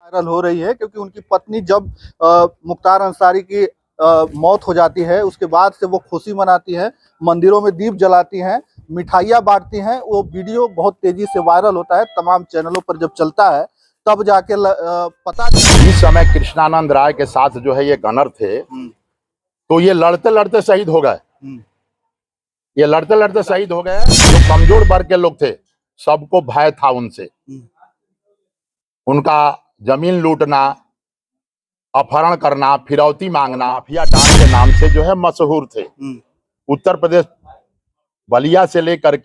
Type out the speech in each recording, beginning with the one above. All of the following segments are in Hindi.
वायरल हो रही है क्योंकि उनकी पत्नी जब मुख्तार अंसारी की मौत हो जाती है उसके बाद से वो खुशी मनाती है, मंदिरों में दीप जलाती हैं, मिठाइयाँ बांटती हैं। वो वीडियो बहुत तेजी से वायरल होता है, तमाम चैनलों पर जब चलता है तब जाके पता इस समय कृष्णानंद राय के साथ जो है ये गनर थे, तो ये लड़ते लड़ते शहीद हो गए। ये लड़ते लड़ते शहीद हो गए। जो कमजोर वर्ग के लोग थे सबको भय था उनसे। उनका जमीन लूटना, अपहरण करना, फिरौती मांगना, माफिया डांस के नाम से जो है मशहूर थे। उत्तर प्रदेश बलिया से लेकर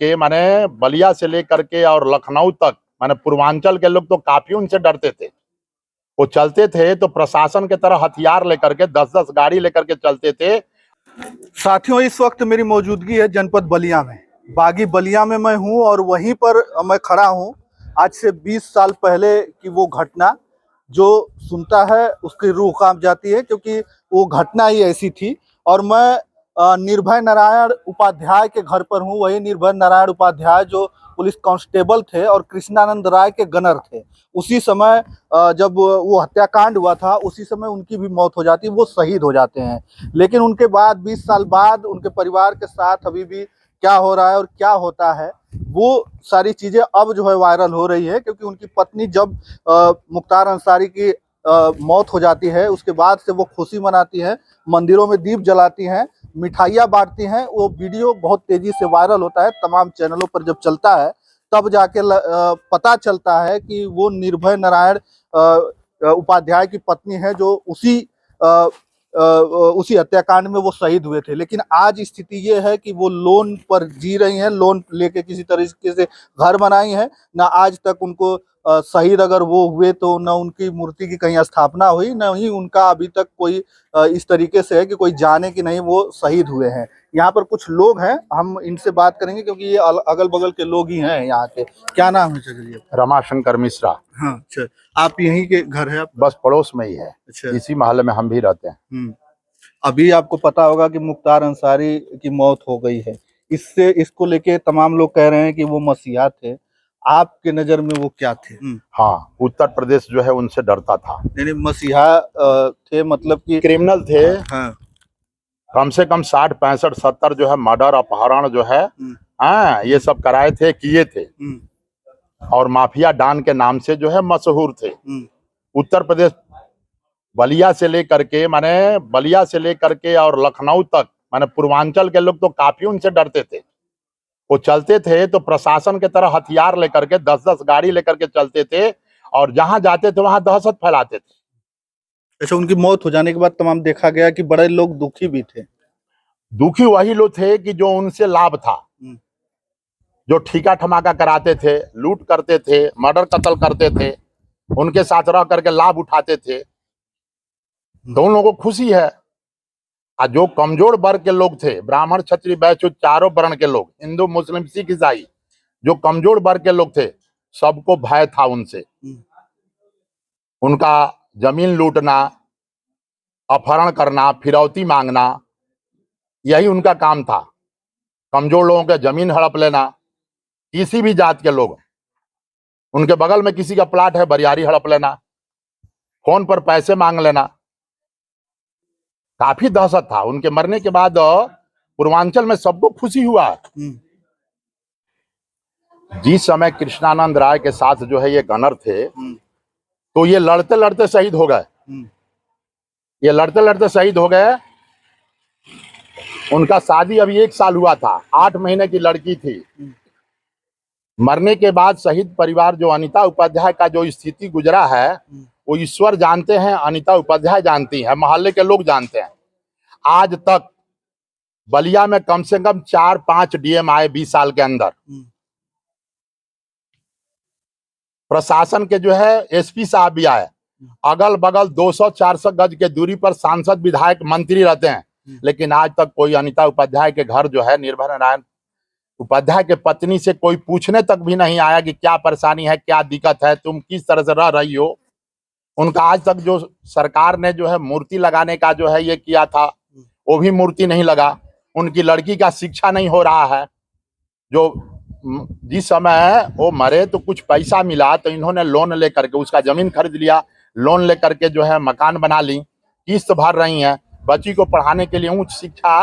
के और लखनऊ तक, माने पूर्वांचल के लोग तो काफी उनसे डरते थे। वो चलते थे तो प्रशासन के तरह हथियार लेकर के 10-10 गाड़ी लेकर के चलते थे। साथियों, इस वक्त मेरी मौजूदगी है जनपद बलिया में। बागी बलिया में मैं हूं और वहीं पर मैं खड़ा हूं। आज से 20 साल पहले की वो घटना जो सुनता है उसकी रूह कांप जाती है, क्योंकि वो घटना ही ऐसी थी। और मैं निर्भय नारायण उपाध्याय के घर पर हूं। वही निर्भय नारायण उपाध्याय जो पुलिस कांस्टेबल थे और कृष्णानंद राय के गनर थे। उसी समय जब वो हत्याकांड हुआ था उसी समय उनकी भी मौत हो जाती है, वो शहीद हो जाते हैं। लेकिन उनके बाद 20 साल बाद उनके परिवार के साथ अभी भी क्या हो रहा है और क्या होता है, वो सारी चीजें अब जो है वायरल हो रही है। क्योंकि उनकी पत्नी जब मुख्तार अंसारी की मौत हो जाती है उसके बाद से वो खुशी मनाती है, मंदिरों में दीप जलाती हैं, मिठाइयाँ बांटती हैं। वो वीडियो बहुत तेजी से वायरल होता है, तमाम चैनलों पर जब चलता है तब जाके पता चलता है कि वो निर्भय नारायण उपाध्याय की पत्नी है जो उसी हत्याकांड में वो शहीद हुए थे। लेकिन आज स्थिति ये है कि वो लोन पर जी रही हैं, लोन लेके किसी तरीके से घर बनाई है। ना आज तक उनको शहीद अगर वो हुए तो न उनकी मूर्ति की कहीं स्थापना हुई, न ही उनका अभी तक कोई इस तरीके से है कि कोई जाने कि नहीं वो शहीद हुए हैं। यहाँ पर कुछ लोग हैं, हम इनसे बात करेंगे क्योंकि ये अगल बगल के लोग ही हैं यहाँ के। क्या नाम है चलिए? रमाशंकर मिश्रा। हाँ, अच्छा। आप यहीं के घर है? बस पड़ोस में ही है। अच्छा। इसी मोहल्ले में हम भी रहते हैं। अभी आपको पता होगा कि मुख्तार अंसारी की मौत हो गई है। इसको लेके तमाम लोग कह रहे हैं कि वो मसीहा थे। आपके नजर में वो क्या थे? हाँ, उत्तर प्रदेश जो है उनसे डरता था। यानी मसीहा थे, मतलब कि क्रिमिनल थे। हाँ। कम से कम 60, 65, 70 जो है मर्डर, अपहरण जो है ये सब कराए थे, किए थे। और माफिया डान के नाम से जो है मशहूर थे। उत्तर प्रदेश बलिया से लेकर के और लखनऊ तक, माने पूर्वांचल के लोग तो काफी उनसे डरते थे। वो चलते थे तो प्रशासन के तरह हथियार लेकर के 10-10 गाड़ी लेकर के चलते थे और जहां जाते थे वहां दहशत फैलाते थे। अच्छा, उनकी मौत हो जाने के बाद तमाम देखा गया कि बड़े लोग दुखी भी थे। दुखी वही लोग थे कि जो उनसे लाभ था, जो ठीका ठमाका कराते थे, लूट करते थे, मर्डर कत्ल करते थे, उनके साथ रह करके लाभ उठाते थे। तो उन लोगों को खुशी है। और जो कमजोर वर्ग के लोग थे, ब्राह्मण, क्षत्रिय, वैश्य, चारों वर्ण के लोग, हिंदू, मुस्लिम, सिख, ईसाई, जो कमजोर वर्ग के लोग थे सबको भय था उनसे। उनका जमीन लूटना, अपहरण करना, फिरौती मांगना, यही उनका काम था। कमजोर लोगों के जमीन हड़प लेना, किसी भी जात के लोग, उनके बगल में किसी का प्लाट है, बरियारी हड़प लेना, फोन पर पैसे मांग लेना। काफी दहशत था। उनके मरने के बाद पूर्वांचल में सबको खुशी हुआ। जिस समय कृष्णानंद राय के साथ जो है ये गनर थे, तो ये लड़ते लड़ते शहीद हो गए। ये लड़ते लड़ते शहीद हो गए। उनका शादी अभी 1 साल हुआ था, 8 महीने की लड़की थी। मरने के बाद शहीद परिवार, जो अनीता उपाध्याय का जो स्थिति गुजरा है वो ईश्वर जानते हैं, अनीता उपाध्याय जानती है, मोहल्ले के लोग जानते हैं। आज तक बलिया में कम से कम 4-5 डीएम आए 20 साल के अंदर। प्रशासन के जो है एसपी साहब भी आए। अगल बगल 200-400 गज के दूरी पर सांसद, विधायक, मंत्री रहते हैं। लेकिन आज तक कोई अनीता उपाध्याय के घर जो है, निर्भय नारायण उपाध्याय के पत्नी से कोई पूछने तक भी नहीं आया कि क्या परेशानी है, क्या दिक्कत है, तुम किस तरह से रह रही हो। उनका आज तक जो सरकार ने जो है मूर्ति लगाने का जो है ये किया था, वो भी मूर्ति नहीं लगा। उनकी लड़की का शिक्षा नहीं हो रहा है। जो जिस समय वो मरे तो कुछ पैसा मिला तो इन्होंने लोन लेकर के उसका जमीन खरीद लिया, लोन लेकर के जो है मकान बना ली, किस्त भर रही हैं, बच्ची को पढ़ाने के लिए उच्च शिक्षा।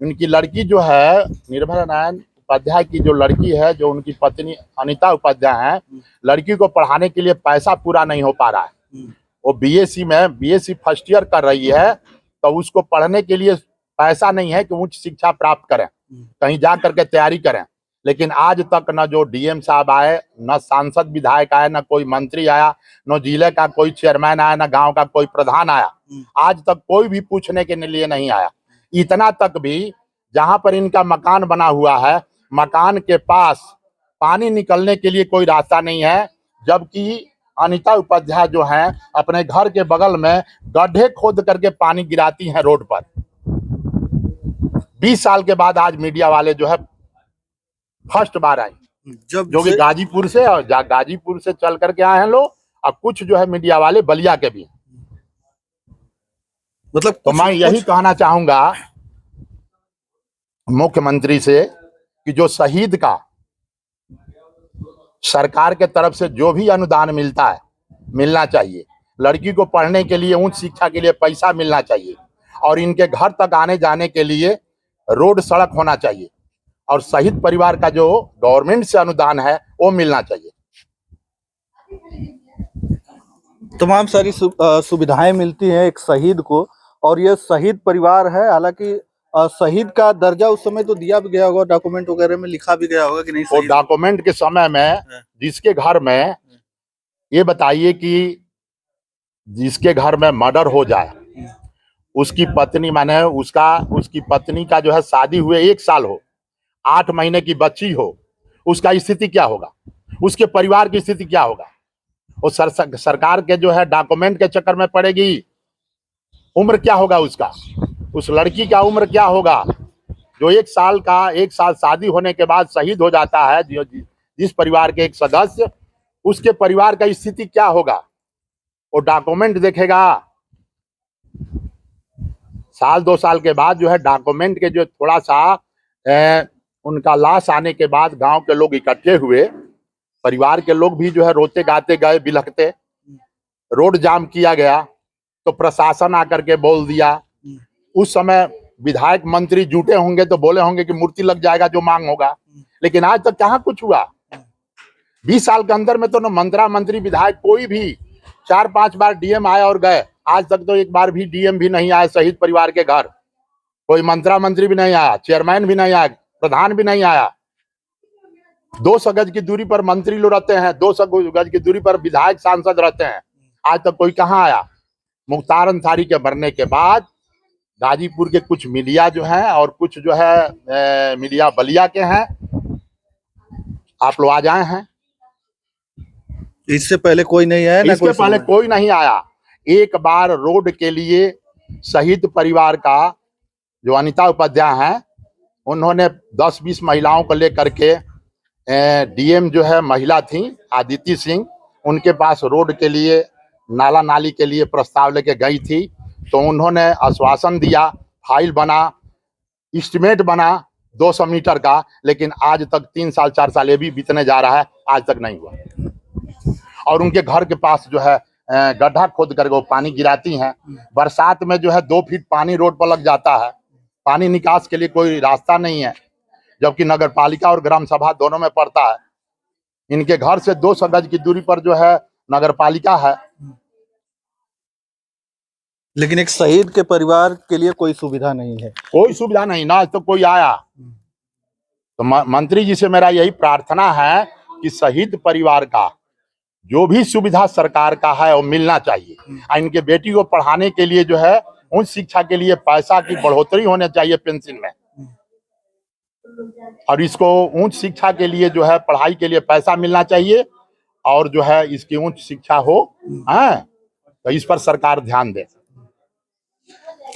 उनकी लड़की जो है निर्भया नारायण उपाध्याय की जो लड़की है, जो उनकी पत्नी अनिता उपाध्याय है, लड़की को पढ़ाने के लिए पैसा पूरा नहीं हो पा रहा है। वो बीएससी फर्स्ट ईयर कर रही है, तो उसको पढ़ने के लिए पैसा नहीं है कि उच्च शिक्षा प्राप्त करें, कहीं जा करके तैयारी करें। लेकिन आज तक न जो डीएम साहब आए, न सांसद विधायक आए, न कोई मंत्री आया, न जिले का कोई चेयरमैन आया, न गांव का कोई प्रधान आया, आज तक कोई भी पूछने के लिए नहीं आया। इतना तक भी जहां पर इनका मकान बना हुआ है, मकान के पास पानी निकलने के लिए कोई रास्ता नहीं है, जबकि अनिता उपाध्याय जो हैं अपने घर के बगल में गड्ढे खोद करके पानी गिराती हैं रोड पर। 20 साल के बाद आज मीडिया वाले जो है फर्स्ट बार आए, जो कि गाजीपुर से और गाजीपुर से चल करके आए हैं लोग, और कुछ जो है मीडिया वाले बलिया के भी। मतलब तो मैं यही कहना चाहूंगा मुख्यमंत्री से कि जो शहीद का सरकार के तरफ से जो भी अनुदान मिलता है मिलना चाहिए, लड़की को पढ़ने के लिए उच्च शिक्षा के लिए पैसा मिलना चाहिए, और इनके घर तक आने जाने के लिए रोड सड़क होना चाहिए, और शहीद परिवार का जो गवर्नमेंट से अनुदान है वो मिलना चाहिए। तमाम सारी सुविधाएं मिलती हैं एक शहीद को, और ये शहीद परिवार है। हालांकि शहीद का दर्जा उस समय तो दिया भी गया होगा, डॉक्यूमेंट वगैरह में लिखा भी गया होगा कि नहीं? वो डॉक्यूमेंट के समय में जिसके घर में, ये बताइए कि जिसके घर में मर्डर हो जाए, उसकी पत्नी माने उसकी पत्नी का जो है शादी हुए 1 साल हो, 8 महीने की बच्ची हो, उसका स्थिति क्या होगा? उसके परिवार की स्थिति क्या होगा? वो सरकार के जो है डॉक्यूमेंट के चक्कर में पड़ेगी। उम्र क्या होगा उसका? उस लड़की का उम्र क्या होगा जो 1 साल शादी होने के बाद शहीद हो जाता है? जिस परिवार के एक सदस्य, उसके परिवार का स्थिति क्या होगा? वो डॉक्यूमेंट देखेगा। 1-2 साल के बाद जो है डॉक्यूमेंट के जो थोड़ा सा उनका लाश आने के बाद गांव के लोग इकट्ठे हुए, परिवार के लोग भी जो है रोते गाते गए, बिलखते, रोड जाम किया गया, तो प्रशासन आकर के बोल दिया। उस समय विधायक मंत्री जुटे होंगे तो बोले होंगे कि मूर्ति लग जाएगा जो मांग होगा, लेकिन आज तक कहाँ कुछ हुआ। 20 साल के अंदर में तो न मंत्री विधायक कोई भी, 4-5 बार डीएम आए और गए, आज तक तो एक बार भी डीएम भी नहीं आया शहीद परिवार के घर, कोई मंत्री भी नहीं आया, चेयरमैन भी नहीं आया, प्रधान भी नहीं आया। 200 गज की दूरी पर मंत्री लोग रहते हैं, 200 गज की दूरी पर विधायक सांसद रहते हैं, आज तक कोई कहाँ आया। मुख्तार अंसारी के मरने के बाद गाजीपुर के कुछ मीडिया जो हैं और कुछ जो है मीडिया बलिया के हैं, आप लोग आ जाए हैं। इससे पहले कोई नहीं आया? इससे पहले कोई नहीं आया। एक बार रोड के लिए शहीद परिवार का जो अनिता उपाध्याय हैं, उन्होंने 10-20 महिलाओं को लेकर के डीएम जो है महिला थी आदिति सिंह, उनके पास रोड के लिए, नाला नाली के लिए प्रस्ताव लेके गई थी, तो उन्होंने आश्वासन दिया, फाइल बना, एस्टिमेट बना 200 मीटर का, लेकिन आज तक 3 साल 4 साल ये भी बीतने जा रहा है, आज तक नहीं हुआ। और उनके घर के पास जो है गड्ढा खोद करके वो पानी गिराती हैं। बरसात में जो है 2 फीट पानी रोड पर लग जाता है, पानी निकास के लिए कोई रास्ता नहीं है, जबकि नगर पालिका और ग्राम सभा दोनों में पड़ता है। इनके घर से 200 गज की दूरी पर जो है नगर पालिका है, लेकिन एक शहीद के परिवार के लिए कोई सुविधा नहीं है। कोई सुविधा नहीं, ना आज तो कोई आया। तो मंत्री जी से मेरा यही प्रार्थना है कि शहीद परिवार का जो भी सुविधा सरकार का है वो मिलना चाहिए, और इनके बेटी को पढ़ाने के लिए जो है उच्च शिक्षा के लिए पैसा की बढ़ोतरी होनी चाहिए पेंशन में, और इसको उच्च शिक्षा के लिए जो है पढ़ाई के लिए पैसा मिलना चाहिए, और जो है इसकी उच्च शिक्षा हो, तो इस पर सरकार ध्यान दे।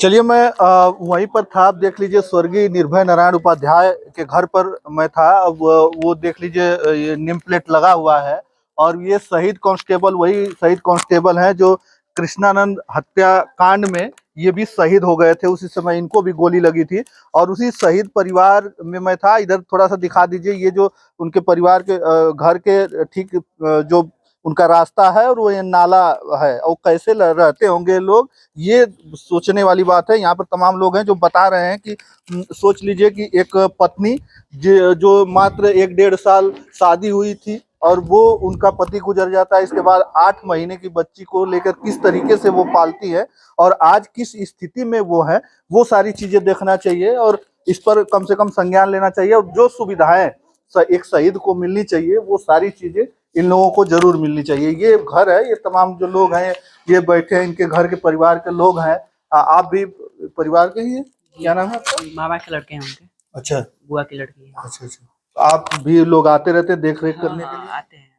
चलिए, मैं वहीं पर था, आप देख लीजिए, स्वर्गीय निर्भया नारायण उपाध्याय के घर पर मैं था। अब वो देख लीजिए, ये नेम प्लेट लगा हुआ है, और ये शहीद कांस्टेबल वही शहीद कांस्टेबल हैं जो कृष्णानंद हत्याकांड में ये भी शहीद हो गए थे। उसी समय इनको भी गोली लगी थी, और उसी शहीद परिवार में मैं था। इधर थोड़ा सा दिखा दीजिए, ये जो उनके परिवार के घर के ठीक जो उनका रास्ता है और वो ये नाला है, और कैसे रहते होंगे लोग, ये सोचने वाली बात है। यहाँ पर तमाम लोग हैं जो बता रहे हैं कि सोच लीजिए कि एक पत्नी जो मात्र 1-1.5 साल शादी हुई थी और वो उनका पति गुजर जाता है, इसके बाद 8 महीने की बच्ची को लेकर किस तरीके से वो पालती है और आज किस स्थिति में वो है, वो सारी चीजें देखना चाहिए और इस पर कम से कम संज्ञान लेना चाहिए। और जो सुविधाएं एक शहीद को मिलनी चाहिए वो सारी चीजें इन लोगों को जरूर मिलनी चाहिए। ये घर है, ये तमाम जो लोग हैं ये बैठे हैं, इनके घर के परिवार के लोग हैं। आप भी परिवार के ही हैं? क्या नाम है आपका? मामा के लड़के हैं उनके। अच्छा, बुआ की लड़की है। अच्छा अच्छा। आप भी लोग आते रहते देख रेख करने के हाँ, लिए? आते हैं।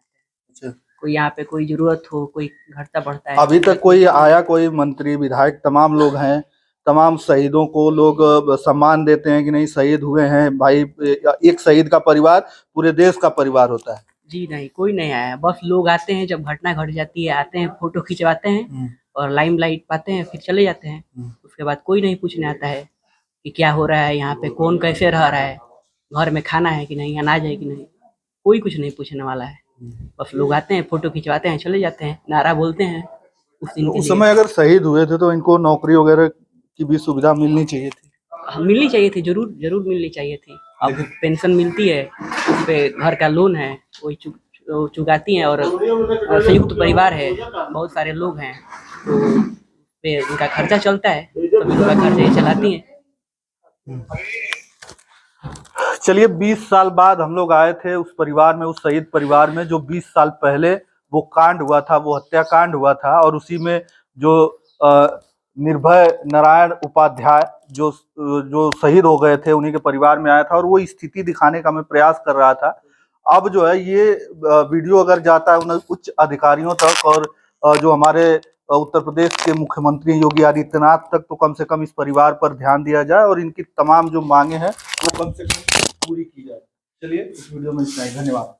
अच्छा, कोई यहाँ पे कोई जरूरत हो, कोई घटता बढ़ता है। अभी तक कोई आया, कोई मंत्री विधायक, तमाम लोग हैं, तमाम शहीदों को लोग सम्मान देते हैं कि नहीं शहीद हुए हैं भाई। एक शहीद का परिवार पूरे देश का परिवार होता है। जी नहीं, कोई नहीं आया। बस लोग आते हैं जब घटना घट जाती है, आते हैं, फोटो खिंचवाते हैं और लाइमलाइट पाते हैं, फिर चले जाते हैं। उसके बाद कोई नहीं पूछने आता है कि क्या हो रहा है यहाँ पे, कौन कैसे रह रहा है, घर में खाना है कि नहीं, अनाज है कि नहीं, कोई कुछ नहीं पूछने वाला है। बस लोग आते हैं, फोटो खिंचवाते हैं, चले जाते हैं, नारा बोलते हैं उस दिन के उस लिए। समय अगर शहीद हुए थे तो इनको नौकरी वगैरह की भी सुविधा मिलनी चाहिए थी। मिलनी चाहिए थी, जरूर जरूर मिलनी चाहिए थी। अब पेंशन मिलती है, उस पे घर का लोन है, वही चुकाती हैं। और संयुक्त परिवार है, बहुत सारे लोग हैं, तो पे उनका खर्चा चलता है, सभी लोग का खर्चा ये चलाती हैं। चलिए, 20 साल बाद हम लोग आए थे उस परिवार में, उस शहीद परिवार में जो 20 साल पहले वो कांड हुआ था, वो हत्याकांड हुआ था। और उसी में जो निर्भय नारायण उपाध्याय जो शहीद हो गए थे, उन्हीं के परिवार में आया था और वो स्थिति दिखाने का मैं प्रयास कर रहा था। अब जो है ये वीडियो अगर जाता है उन उच्च अधिकारियों तक और जो हमारे उत्तर प्रदेश के मुख्यमंत्री योगी आदित्यनाथ तक, तो कम से कम इस परिवार पर ध्यान दिया जाए और इनकी तमाम जो मांगे हैं वो कम से कम पूरी की जाए। चलिए, इस वीडियो में इतना ही, धन्यवाद।